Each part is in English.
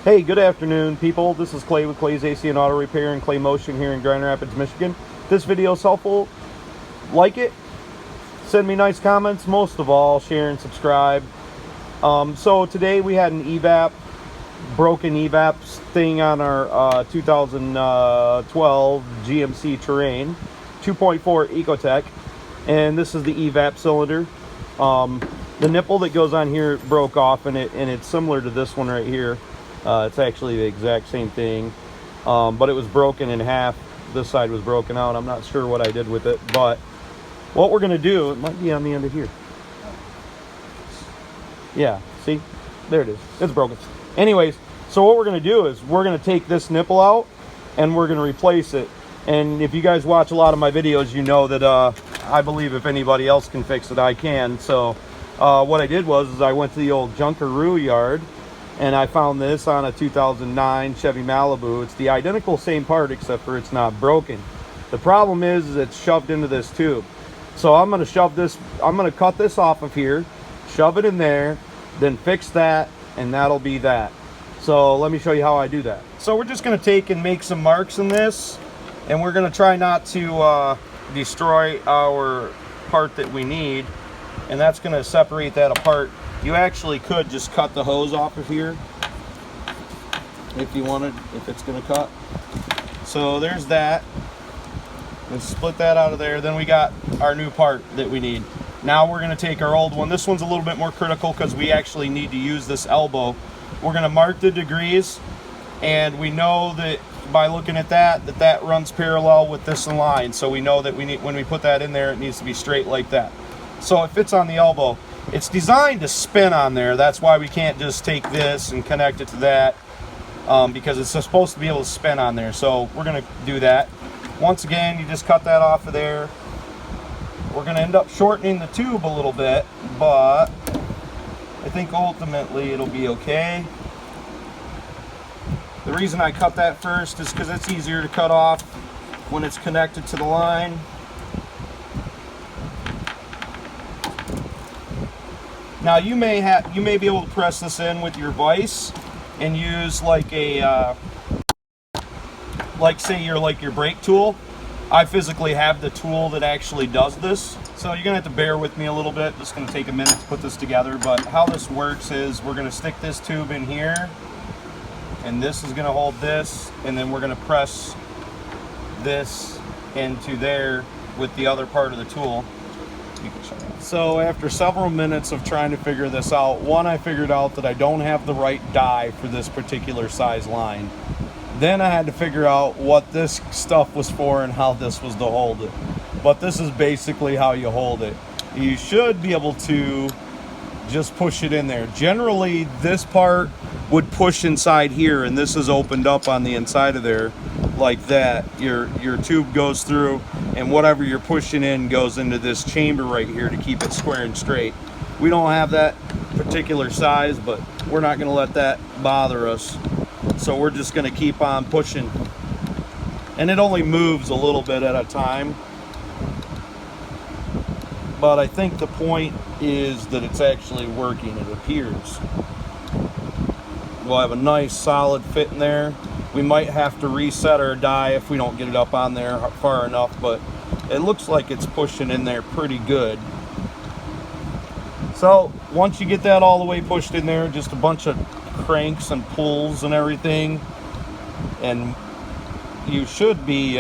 Hey, good afternoon, people. This is Clay with Clay's AC and Auto Repair and Clay Motion here in Grand Rapids, Michigan. If this video is helpful, like it, send me nice comments, most of all, share and subscribe. So today we had an broken evap thing on our 2012 GMC Terrain 2.4 Ecotech, and this is the evap cylinder. The nipple that goes on here broke off, and it's similar to this one right here. It's actually the exact same thing, but it was broken in half. This side was broken out. I'm not sure what I did with it, but what we're going to do, it might be on the end of here. Yeah, see? There it is. It's broken. Anyways, so what we're going to do is we're going to take this nipple out and we're going to replace it. And if you guys watch a lot of my videos, you know that I believe if anybody else can fix it, I can. So what I did was I went to the old Junkaroo yard and I found this on a 2009 Chevy Malibu. It's the identical same part except for it's not broken. The problem is it's shoved into this tube. So I'm going to cut this off of here, shove it in there, then fix that, and that'll be that. So let me show you how I do that. So we're just going to take and make some marks in this, and we're going to try not to destroy our part that we need, and that's going to separate that apart. You actually could just cut the hose off of here if you wanted, if it's going to cut. So there's that. Let's split that out of there. Then we got our new part that we need. Now we're going to take our old one. This one's a little bit more critical because we actually need to use this elbow. We're going to mark the degrees, and we know that by looking at that runs parallel with this line. So we know that when we put that in there, it needs to be straight like that. So it fits on the elbow. It's designed to spin on there. That's why we can't just take this and connect it to that, because it's supposed to be able to spin on there. So we're going to do that. Once again, you just cut that off of there. We're going to end up shortening the tube a little bit, but I think ultimately it'll be okay. The reason I cut that first is because it's easier to cut off when it's connected to the line. Now you may be able to press this in with your vise and use like a say your brake tool. I physically have the tool that actually does this, so you're gonna have to bear with me a little bit. It's gonna take a minute to put this together, but how this works is we're gonna stick this tube in here, and this is gonna hold this, and then we're gonna press this into there with the other part of the tool. So after several minutes of trying to figure this out, I figured out that I don't have the right die for this particular size line. Then I had to figure out what this stuff was for and how this was to hold it. But this is basically how you hold it. You should be able to just push it in there. Generally, this part would push inside here, and this is opened up on the inside of there like that. Your tube goes through, and whatever you're pushing in goes into this chamber right here to keep it square and straight. We don't have that particular size, but we're not going to let that bother us. So we're just going to keep on pushing, and it only moves a little bit at a time, but I think the point is that it's actually working. It appears we'll have a nice solid fit in there. We might have to reset our die if we don't get it up on there far enough, but it looks like it's pushing in there pretty good. So once you get that all the way pushed in there, just a bunch of cranks and pulls and everything, and you should be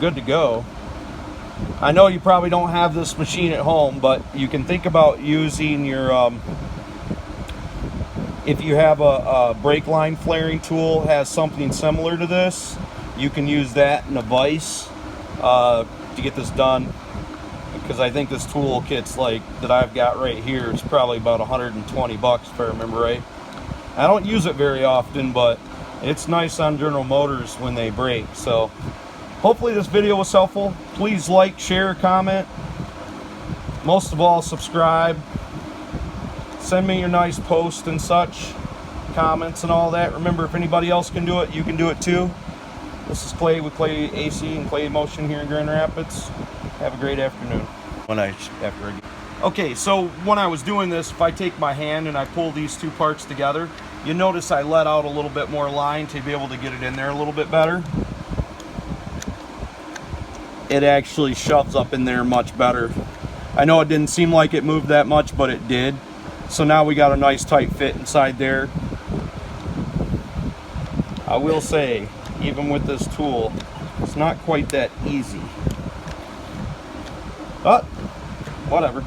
good to go. I know you probably don't have this machine at home, but you can think about using your if you have a brake line flaring tool, has something similar to this, you can use that in a vise to get this done, because I think this tool kit's like that I've got right here, it's probably about 120 bucks if I remember right. I don't use it very often, but it's nice on General Motors when they break. So hopefully this video was helpful. Please like, share, comment. Most of all, subscribe. Send me your nice posts and such, comments and all that. Remember, if anybody else can do it, you can do it too. This is Clay with Clay AC and Clay Motion here in Grand Rapids. Have a great afternoon. Okay, so when I was doing this, if I take my hand and I pull these two parts together, You notice I let out a little bit more line to be able to get it in there a little bit better. It actually shoves up in there much better. I know it didn't seem like it moved that much, but it did. So now we got a nice tight fit inside there. I will say, even with this tool, it's not quite that easy. But, whatever.